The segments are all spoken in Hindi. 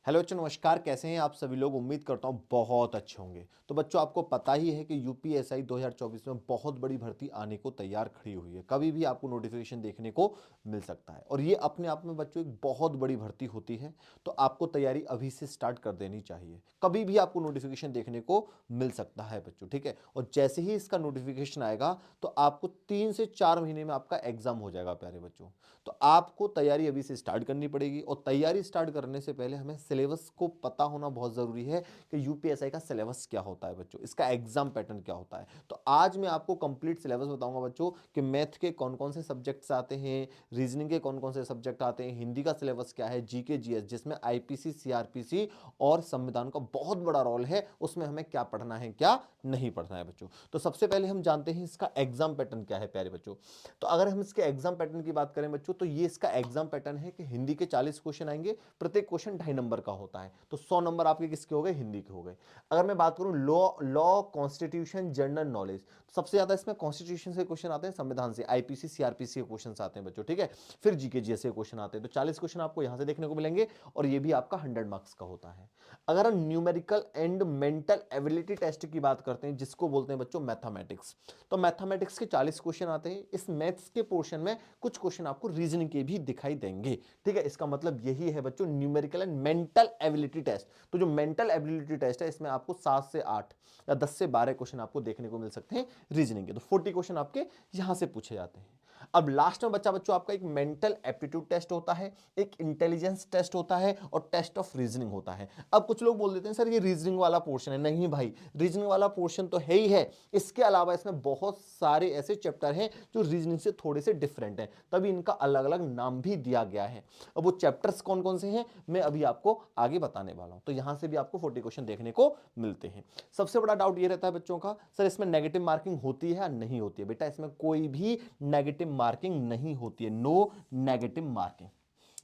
हेलो बच्चों, नमस्कार। कैसे हैं आप सभी लोग? उम्मीद करता हूं बहुत अच्छे होंगे। तो बच्चों, आपको पता ही है कि यूपीएसआई 2024 में बहुत बड़ी भर्ती आने को तैयार खड़ी हुई है। कभी भी आपको नोटिफिकेशन देखने को मिल सकता है और ये अपने आप में बच्चों एक बहुत बड़ी भर्ती होती है। तो आपको तैयारी अभी से स्टार्ट कर देनी चाहिए। कभी भी आपको नोटिफिकेशन देखने को मिल सकता है बच्चों, ठीक है। और जैसे ही इसका नोटिफिकेशन आएगा तो आपको 3 से 4 महीने में आपका एग्जाम हो जाएगा प्यारे बच्चों। तो आपको तैयारी अभी से स्टार्ट करनी पड़ेगी और तैयारी स्टार्ट करने से पहले हमें सिलेबस को पता होना बहुत जरूरी है कि यूपीएसआई का सिलेबस क्या होता है बच्चों, इसका एग्जाम पैटर्न क्या होता है। तो आज मैं आपको कंप्लीट सिलेबस बताऊंगा बच्चों कि मैथ के कौन कौन से सब्जेक्ट्स आते हैं, रीजनिंग के कौन कौन से सब्जेक्ट आते हैं, हिंदी का सिलेबस क्या है, जीके जीएस जिसमें आईपीसी सीआरपीसी और संविधान का बहुत बड़ा रोल है, उसमें हमें क्या पढ़ना है क्या नहीं पढ़ना है बच्चों। तो सबसे पहले हम जानते हैं इसका एग्जाम पैटर्न क्या है प्यारे बच्चों। तो अगर हम इसके एग्जाम पैटर्न की बात करें बच्चों, तो ये इसका एग्जाम पैटर्न है कि हिंदी के 40 क्वेश्चन आएंगे, प्रत्येक क्वेश्चन 2.5 नंबर का होता है। तो 100 नंबर आपके किसके हो गए? हिंदी के हो गए। अगर मैं बात करूं law law constitution general knowledge, तो सबसे ज्यादा इसमें कॉन्स्टिट्यूशन से क्वेश्चन आते हैं, संविधान से, आईपीसी सीआरपीसी के क्वेश्चन आते हैं बच्चों, ठीक है। फिर जीके जीएस के क्वेश्चन आते हैं। तो 40 क्वेश्चन आपको यहां से देखने को मिलेंगे और ये भी आपका 100 मार्क्स का होता है। अगर हम numerical and mental ability test की बात करते हैं, जिसको बोलते हैं बच्चों मैथमेटिक्स, तो मैथमेटिक्स के 40 क्वेश्चन आते हैं। इस मैथ्स के पोर्शन में कुछ क्वेश्चन आपको रीजनिंग के भी दिखाई देंगे, ठीक है। इसका मतलब यही है बच्चों numerical and mental ability test. तो जो मेंटल एबिलिटी टेस्ट है, इसमें आपको 7 से 8 या 10 से 12 क्वेश्चन आपको देखने को मिल सकते हैं रीजनिंग के। तो 40 क्वेश्चन आपके यहां से पूछे जाते हैं। अब लास्ट में बच्चा बच्चों आपका एक मेंटल एप्टीट्यूड टेस्ट होता है, एक इंटेलिजेंस टेस्ट होता है और टेस्ट ऑफ रीजनिंग होता है। अब कुछ लोग बोल देते हैं सर ये रीजनिंग वाला पोर्शन है। नहीं भाई, रीजनिंग वाला पोर्शन तो है ही है, इसके अलावा इसमें बहुत सारे ऐसे चैप्टर हैं जो रीजनिंग से थोड़े से डिफरेंट हैं, तभी इनका अलग अलग नाम भी दिया गया है। अब वो चैप्टर्स कौन कौन से हैं मैं अभी आपको आगे बताने वाला हूं। तो यहां से भी आपको 40 क्वेश्चन देखने को मिलते हैं। सबसे बड़ा डाउट ये रहता है बच्चों का, सर इसमें नेगेटिव मार्किंग होती है या नहीं होती है? बेटा इसमें कोई भी नेगेटिव मार्किंग नहीं होती है, नो नेगेटिव मार्किंग,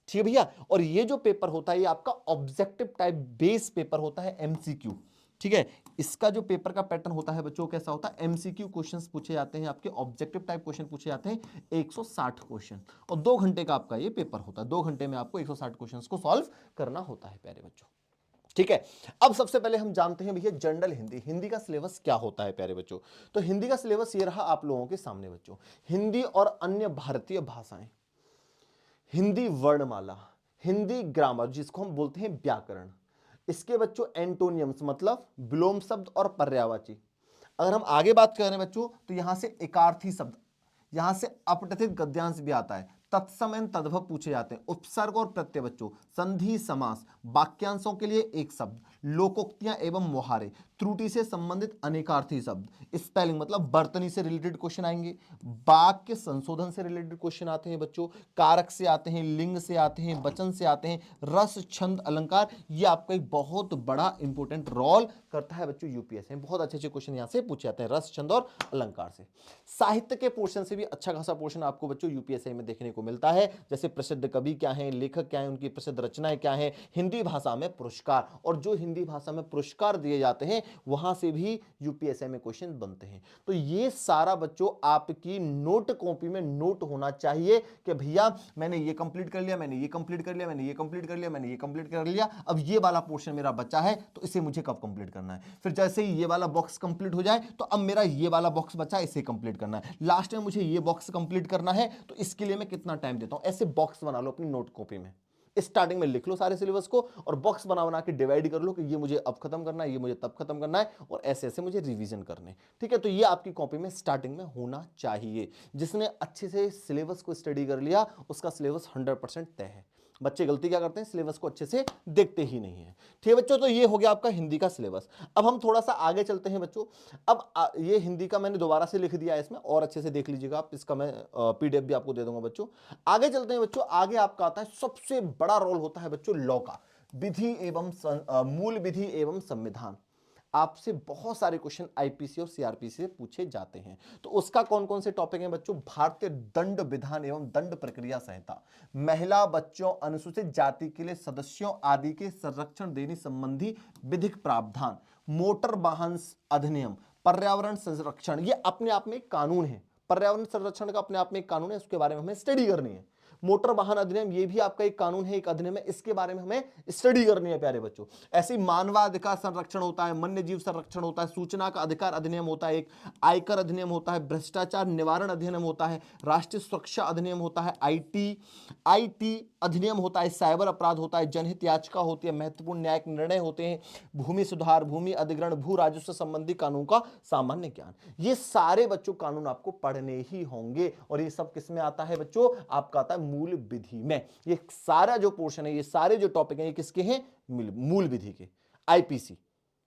ठीक है भैया। और ये जो पेपर होता है ये आपका ऑब्जेक्टिव टाइप बेस पेपर होता है, एमसीक्यू, ठीक है। इसका जो पेपर का पैटर्न होता है बच्चों कैसा होता है, एमसीक्यू क्वेश्चंस पूछे जाते हैं, आपके ऑब्जेक्टिव टाइप क्वेश्चन पूछे जाते हैं 160 क्वेश्चन, और 2 घंटे का आपका ये पेपर होता है। 2 घंटे में आपको 160 क्वेश्चंस को सॉल्व करना होता है प्यारे बच्चों, ठीक है। अब सबसे पहले हम जानते हैं भैया जनरल हिंदी, हिंदी का सिलेबस क्या होता है प्यारे बच्चों। तो हिंदी का सिलेबस ये रहा आप लोगों के सामने बच्चों। हिंदी और अन्य भारतीय भाषाएं, हिंदी वर्णमाला, हिंदी ग्रामर जिसको हम बोलते हैं व्याकरण, इसके बच्चों एंटोनियम्स मतलब विलोम शब्द और पर्यायवाची। अगर हम आगे बात करें बच्चों तो यहां से एकार्थी शब्द, यहां से अपठित गद्यांश भी आता है, तत्सम एवं तद्भव पूछे जाते हैं, उपसर्ग और प्रत्यय बच्चों, संधि समास, वाक्यांशों के लिए एक शब्द, लोकोक्तियां एवं मुहारे, त्रुटि से संबंधित अनेकार्थी शब्द, स्पेलिंग मतलब वर्तनी से रिलेटेड क्वेश्चन आएंगे, वाक्य संशोधन से रिलेटेड क्वेश्चन आते हैं बच्चों, कारक से आते हैं, लिंग से आते हैं, वचन से आते हैं, रस छंद अलंकार, ये आपका एक बहुत बड़ा इंपॉर्टेंट रोल करता है बच्चों यूपीएससी में। बहुत अच्छे अच्छे क्वेश्चन यहां से पूछे जाते हैं रस छंद और अलंकार से। साहित्य के पोर्शन से भी अच्छा खासा पोर्शन आपको बच्चों यूपीएससी में देखने को मिलता है, जैसे प्रसिद्ध कवि क्या है, लेखक क्या है, उनकी प्रसिद्ध रचनाएं क्या है, हिंदी भाषा में पुरस्कार, और जो हिंदी भाषा में पुरस्कार दिए जाते हैं वहां से भी यूपीएससी में क्वेश्चन बनते हैं। तो ये सारा बच्चों आपकी नोट कॉपी में नोट होना चाहिए कि भैया मैंने ये कंप्लीट कर लिया, मैंने ये कंप्लीट कर लिया, मैंने ये कंप्लीट कर लिया, मैंने ये कंप्लीट कर लिया, अब ये वाला पोर्शन मेरा बचा है तो इसे मुझे कब कंप्लीट करना है। फिर जैसे ही ये वाला बॉक्स कंप्लीट हो जाए तो अब मेरा ये वाला बॉक्स बचा, इसे कंप्लीट करना है, लास्ट में मुझे ये बॉक्स कंप्लीट करना है तो इसके लिए मैं कितना टाइम देता हूं। ऐसे बॉक्स बना लो अपनी नोट कॉपी में, स्टार्टिंग में लिख लो सारे सिलेबस को और बॉक्स बना बना के डिवाइड कर लो कि ये मुझे अब खत्म करना है, ये मुझे तब खत्म करना है, और ऐसे ऐसे मुझे रिवीजन करने, ठीक है। तो ये आपकी कॉपी में स्टार्टिंग में होना चाहिए। जिसने अच्छे से सिलेबस को स्टडी कर लिया उसका सिलेबस 100% तय है। बच्चे गलती क्या करते हैं, सिलेबस को अच्छे से देखते ही नहीं है, ठीक है बच्चों। तो ये हो गया आपका हिंदी का सिलेबस। अब हम थोड़ा सा आगे चलते हैं बच्चों। अब ये हिंदी का मैंने दोबारा से लिख दिया है इसमें, और अच्छे से देख लीजिएगा आप, इसका मैं पीडीएफ भी आपको दे दूंगा बच्चों। आगे चलते हैं बच्चों। आगे आपका आता है सबसे बड़ा रोल होता है बच्चों लॉ का, विधि एवं मूल विधि एवं संविधान। आपसे बहुत सारे क्वेश्चन आईपीसी और सीआरपीसी से पूछे जाते हैं। तो उसका कौन कौन से टॉपिक हैं बच्चों, भारतीय दंड विधान एवं दंड प्रक्रिया संहिता, महिला बच्चों अनुसूचित जाति के लिए सदस्यों आदि के संरक्षण देने संबंधी विधिक प्रावधान, मोटर वाहन अधिनियम, पर्यावरण संरक्षण, ये अपने आप में एक कानून है, पर्यावरण संरक्षण का अपने आप में एक कानून है, उसके बारे में हमें स्टडी करनी है। मोटर वाहन अधिनियम, ये भी आपका एक कानून है, एक अधिनियम है, इसके बारे में हमें स्टडी करनी है प्यारे बच्चों। ऐसे ही मानवाधिकार संरक्षण होता है, वन्य जीव संरक्षण होता है, सूचना का अधिकार अधिनियम होता है, एक आयकर अधिनियम होता है, भ्रष्टाचार निवारण अधिनियम होता है, राष्ट्रीय सुरक्षा अधिनियम होता है, आईटी अधिनियम होता है, साइबर अपराध होता है, जनहित याचिका होती है, महत्वपूर्ण न्यायिक निर्णय होते हैं, भूमि सुधार, भूमि अधिग्रहण, भू राजस्व संबंधी कानून का सामान्य ज्ञान। ये सारे बच्चों कानून आपको पढ़ने ही होंगे, और ये सब किस में आता है बच्चों? आपका आता है मूल विधि में। ये सारा जो पोर्शन है, ये सारे जो टॉपिक हैं, ये किसके हैं? मूल विधि के, आईपीसी।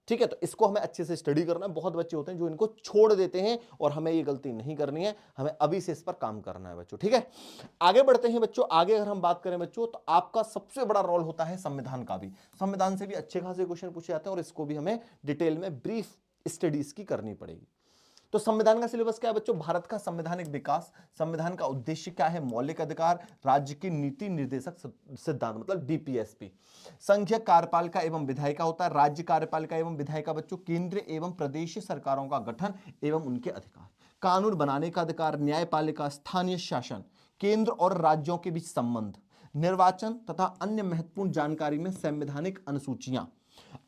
ठीक है, तो इसको हमें अच्छे से स्टडी करना है। बहुत बच्चे होते हैं जो इनको छोड़ देते हैं, और हमें ये गलती नहीं करनी है, हमें अभी से इस पर काम करना है बच्चों। ठीक है, आगे बढ़ते हैं बच्चों। आगे अगर हम बात करें बच्चों, तो आपका सबसे बड़ा रोल होता है संविधान का भी। संविधान से भी अच्छे खासे क्वेश्चन पूछे जाते हैं, और इसको भी हमें डिटेल में ब्रीफ स्टडीज की करनी पड़ेगी। तो संविधान का सिलेबस क्या है बच्चों? भारत का संवैधानिक विकास, संविधान का उद्देश्य क्या है, मौलिक अधिकार, राज्य की नीति निर्देशक सिद्धांत मतलब डीपीएसपी, संघीय कार्यपालिका एवं विधायिका होता है, राज्य कार्यपालिका एवं विधायिका बच्चों, केंद्र एवं प्रदेश सरकारों का गठन एवं उनके अधिकार, कानून बनाने का अधिकार, न्यायपालिका, स्थानीय शासन, केंद्र और राज्यों के बीच संबंध, निर्वाचन तथा अन्य महत्वपूर्ण जानकारी में संवैधानिक अनुसूचियां,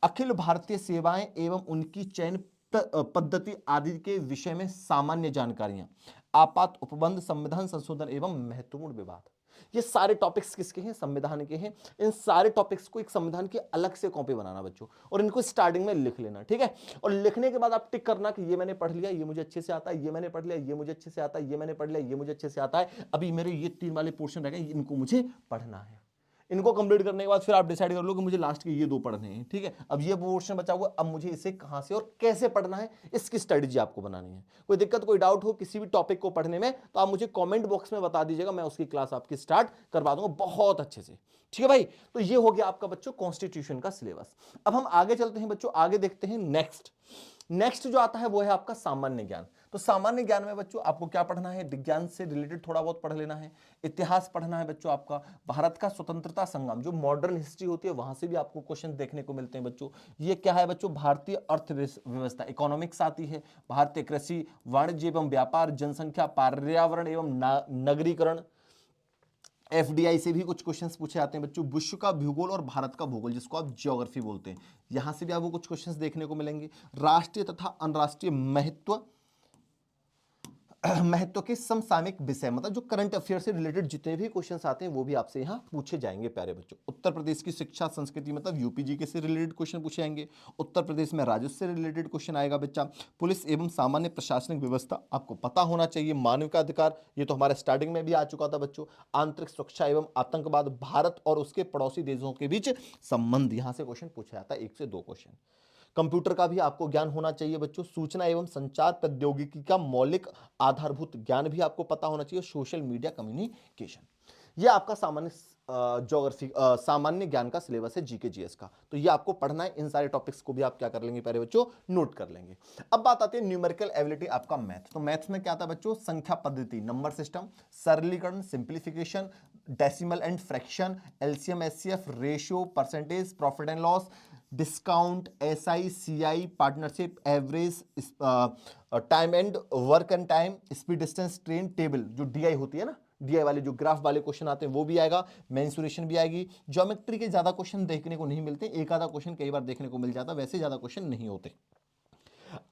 अखिल भारतीय सेवाएं एवं उनकी चयन पद्धति आदि के विषय में सामान्य जानकारियां, आपात उपबंध, संविधान संशोधन एवं महत्वपूर्ण विवाद। ये सारे टॉपिक्स किसके हैं? संविधान के हैं। इन सारे टॉपिक्स को एक संविधान की अलग से कॉपी बनाना बच्चों, और इनको स्टार्टिंग में लिख लेना। ठीक है, और लिखने के बाद आप टिक करना कि ये मैंने पढ़ लिया, ये मुझे अच्छे से आता है, ये मैंने पढ़ लिया, ये मुझे अच्छे से आता है, ये मैंने पढ़ लिया, ये मुझे अच्छे से आता है, अभी मेरे ये 3 वाले पोर्शन रह गए, इनको मुझे पढ़ना है। इनको कंप्लीट करने के बाद फिर आप डिसाइड कर लो कि मुझे लास्ट के ये 2 पढ़ने हैं। ठीक है, अब ये पोर्शन बचा हुआ, अब मुझे इसे कहां से और कैसे पढ़ना है, इसकी स्ट्रेटजी आपको बनानी है। कोई दिक्कत, कोई डाउट हो किसी भी टॉपिक को पढ़ने में, तो आप मुझे कमेंट बॉक्स में बता दीजिएगा, मैं उसकी क्लास आपकी स्टार्ट करवा दूंगा बहुत अच्छे से। ठीक है भाई, तो ये हो गया आपका बच्चों कॉन्स्टिट्यूशन का सिलेबस। अब हम आगे चलते हैं बच्चों, आगे देखते हैं नेक्स्ट जो आता है वो है आपका सामान्य ज्ञान। तो सामान्य ज्ञान में बच्चों आपको क्या पढ़ना है? विज्ञान से रिलेटेड थोड़ा बहुत पढ़ लेना है, इतिहास पढ़ना है बच्चों, आपका भारत का स्वतंत्रता संग्राम, जो मॉडर्न हिस्ट्री होती है वहां से भी आपको क्वेश्चन देखने को मिलते हैं बच्चों। ये क्या है बच्चों? भारतीय अर्थव्यवस्था, इकोनॉमिक्स आती है, भारतीय कृषि, वाणिज्य एवं व्यापार, जनसंख्या, पर्यावरण एवं नगरीकरण, एफडीआई से भी कुछ क्वेश्चंस पूछे जाते हैं बच्चों, विश्व का भूगोल और भारत का भूगोल, जिसको आप ज्योग्राफी बोलते हैं, यहां से भी आपको कुछ क्वेश्चंस देखने को मिलेंगे। राष्ट्रीय तथा अंतरराष्ट्रीय महत्व के समसामयिक विषय, मतलब जो करंट अफेयर से रिलेटेड जितने भी क्वेश्चंस आते हैं वो भी आपसे यहाँ पूछे जाएंगे प्यारे बच्चों। उत्तर प्रदेश की शिक्षा संस्कृति, मतलब यूपीजीके से रिलेटेड क्वेश्चन पूछे जाएंगे। उत्तर प्रदेश में राजस्व से रिलेटेड क्वेश्चन आएगा बच्चा। पुलिस एवं सामान्य प्रशासनिक व्यवस्था आपको पता होना चाहिए। मानव का अधिकार, ये तो हमारे स्टार्टिंग में भी आ चुका था बच्चों। आंतरिक सुरक्षा एवं आतंकवाद, भारत और उसके पड़ोसी देशों के बीच संबंध, यहाँ से क्वेश्चन पूछा जाता है, 1 से 2 क्वेश्चन। कंप्यूटर का भी आपको ज्ञान होना चाहिए बच्चों। सूचना एवं संचार प्रौद्योगिकी का मौलिक आधारभूत ज्ञान भी आपको पता होना चाहिए। सोशल मीडिया कम्युनिकेशन, ये आपका सामान्य ज्योग्राफी सामान्य ज्ञान का सिलेबस है, जीके जीएस का। तो ये आपको पढ़ना है। इन सारे टॉपिक्स को भी आप क्या कर लेंगे प्यारे बच्चों? नोट कर लेंगे। अब बात आती है न्यूमेरिकल एबिलिटी, आपका मैथ। तो मैथ्स में क्या था बच्चों? संख्या पद्धति, नंबर सिस्टम, सरलीकरण, simplification, decimal and fraction, LCM HCF, ratio, percentage, profit and loss, discount, SI, CI, partnership, average, time and work and time, speed, distance, train, table, जो डीआई होती है ना, डीआई वाले जो ग्राफ वाले क्वेश्चन आते हैं वो भी आएगा। मेंसुरेशन भी आएगी। ज्योमेट्री के ज्यादा क्वेश्चन देखने को नहीं मिलते, एक आधा क्वेश्चन कई बार देखने को मिल जाता, वैसे ज्यादा क्वेश्चन नहीं होते।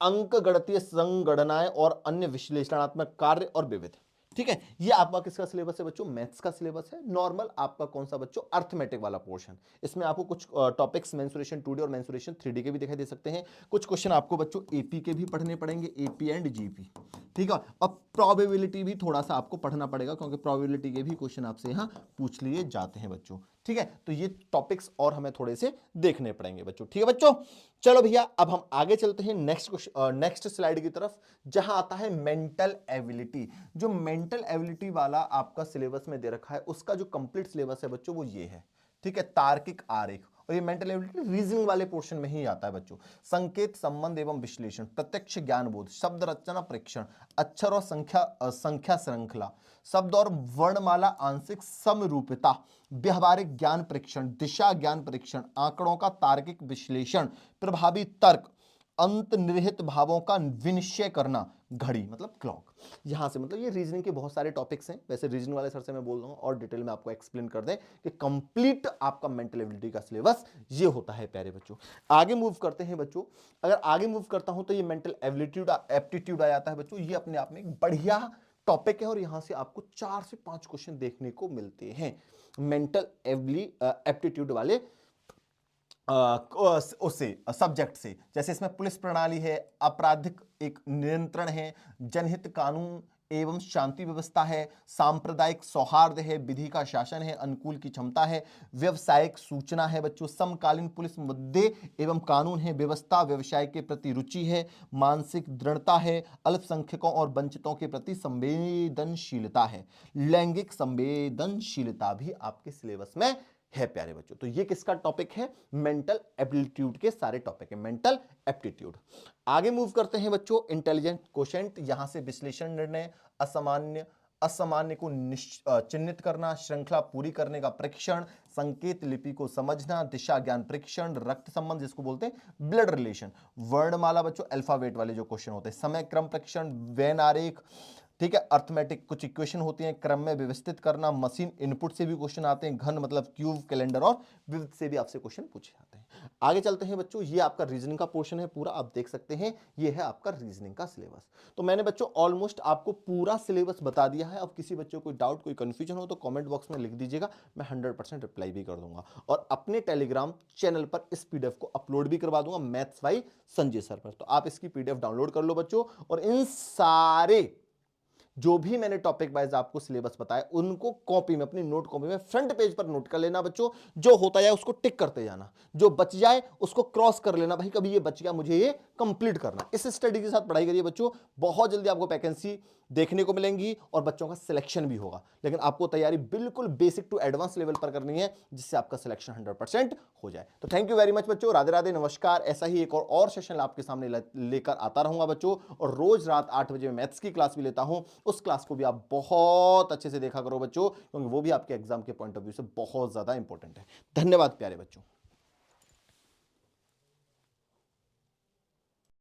अंक गणितीय संगणनाएं और अन्य विश्लेषणात्मक कार्य और विविध। ठीक है, ये आपका किसका सिलेबस है बच्चों? मैथ्स का सिलेबस है। नॉर्मल आपका कौन सा बच्चों? अर्थमेटिक वाला पोर्शन। इसमें आपको कुछ टॉपिक्स मेंसुरेशन 2D और मेंसुरेशन 3D के भी दिखाई दे सकते हैं। कुछ क्वेश्चन आपको बच्चों एपी के भी पढ़ने पड़ेंगे, एपी एंड जीपी। ठीक है, और प्रोबेबिलिटी भी थोड़ा सा आपको पढ़ना पड़ेगा, क्योंकि प्रोबेबिलिटी के भी क्वेश्चन आपसे यहाँ पूछ लिए जाते हैं बच्चों। ठीक है, तो ये टॉपिक्स और हमें थोड़े से देखने पड़ेंगे बच्चों। ठीक है बच्चों, चलो भैया अब हम आगे चलते हैं नेक्स्ट स्लाइड की तरफ, जहां आता है मेंटल एबिलिटी। जो मेंटल एबिलिटी वाला आपका सिलेबस में दे रखा है, उसका जो कंप्लीट सिलेबस है बच्चों वो ये है। ठीक है, तार्किक आरेख, और ये मेंटल एबिलिटी रीजनिंग वाले पोर्शन में ही आता है बच्चों। संकेत, संबंध एवं विश्लेषण, प्रत्यक्ष ज्ञान बोध, शब्द रचना परीक्षण, अक्षर और संख्या श्रृंखला, शब्द और वर्णमाला आंशिक समरूपता, व्यवहारिक ज्ञान परीक्षण, दिशा ज्ञान परीक्षण, आंकड़ों का तार्किक विश्लेषण, प्रभावी तर्क, अंतर्निहित भावों का विनिश्चय करना, घड़ी मतलब क्लॉक। यहां से मतलब ये रीजनिंग के बहुत सारे टॉपिक्स हैं, वैसे रीजनिंग वाले सर से मैं बोल रहा हूं और डिटेल में आपको एक्सप्लेन कर दें कि कंप्लीट आपका मेंटल एबिलिटी का सिलेबस ये होता है प्यारे बच्चों। आगे मूव करते हैं बच्चों, अगर आगे मूव करता हूं तो ये मेंटल एप्टीट्यूड आ जाता है बच्चों। ये अपने आप में एक बढ़िया टॉपिक है और यहां से आपको 4 से 5 क्वेश्चन देखने को मिलते हैं मेंटल एप्टीट्यूड वाले उससे सब्जेक्ट से। जैसे इसमें पुलिस प्रणाली है, आपराधिक एक नियंत्रण है, जनहित कानून एवं शांति व्यवस्था है, सांप्रदायिक सौहार्द है, विधि का शासन है, अनुकूल की क्षमता है, व्यवसायिक सूचना है बच्चों, समकालीन पुलिस मुद्दे एवं कानून है, व्यवस्था व्यवसाय के प्रति रुचि है, मानसिक दृढ़ता है, अल्पसंख्यकों और वंचितों के प्रति संवेदनशीलता है, लैंगिक संवेदनशीलता भी आपके सिलेबस में है प्यारे बच्चों। तो ये किसका टॉपिक है? मेंटल एप्टीट्यूड के सारे टॉपिक है, मेंटल एप्टीट्यूड। आगे मूव करते हैं बच्चों, इंटेलिजेंट क्वोशेंट। यहां से विश्लेषण निर्णय, असामान्य असामान्य को चिन्हित करना, श्रृंखला पूरी करने का परीक्षण, संकेत लिपि को समझना, दिशा ज्ञान परीक्षण, रक्त संबंध जिसको बोलते हैं ब्लड रिलेशन, वर्णमाला बच्चों अल्फाबेट वाले जो क्वेश्चन होते हैं, समय क्रम परीक्षण, वेन आरेख, ठीक है, अर्थमेटिक कुछ इक्वेशन होती हैं, क्रम में व्यवस्थित करना, मशीन इनपुट से भी क्वेश्चन आते हैं, घन मतलब क्यूब, कैलेंडर और विविध से भी आपसे क्वेश्चन पूछे जाते हैं। आगे चलते हैं बच्चों, ये आपका रीजनिंग का पोर्शन है पूरा, आप देख सकते हैं ये है आपका रीजनिंग का सिलेबस। तो मैंने बच्चों ऑलमोस्ट आपको पूरा सिलेबस बता दिया है। अब किसी बच्चों को डाउट, कोई कंफ्यूजन हो तो कमेंट बॉक्स में लिख दीजिएगा, मैं 100% रिप्लाई भी कर दूंगा और अपने टेलीग्राम चैनल पर इस पीडीएफ को अपलोड भी करवा दूंगा मैथ्स बाय संजय सर पर। तो आप इसकी पीडीएफ डाउनलोड कर लो बच्चों और इन सारे जो भी मैंने टॉपिक वाइज आपको सिलेबस बताया उनको कॉपी में, अपनी नोट कॉपी में फ्रंट पेज पर नोट कर लेना बच्चों। जो होता जाए उसको टिक करते जाना, जो बच जाए उसको क्रॉस कर लेना, भाई कभी ये बच गया मुझे ये कंप्लीट करना। इस स्टडी के साथ पढ़ाई करिए बच्चों, बहुत जल्दी आपको वैकेंसी देखने को मिलेंगी और बच्चों का सिलेक्शन भी होगा। लेकिन आपको तैयारी बिल्कुल बेसिक टू एडवांस लेवल पर करनी है जिससे आपका सिलेक्शन 100% हो जाए। तो थैंक यू वेरी मच बच्चों, राधे राधे, नमस्कार। ऐसा ही एक और सेशन आपके सामने लेकर आता रहूंगा बच्चों, और रोज रात 8 बजे मैथ्स की क्लास भी लेता हूं। उस क्लास को भी आप बहुत अच्छे से देखा करो बच्चों, क्योंकि वो भी आपके एग्जाम के पॉइंट ऑफ व्यू से बहुत ज्यादा इंपॉर्टेंट है। धन्यवाद प्यारे बच्चों।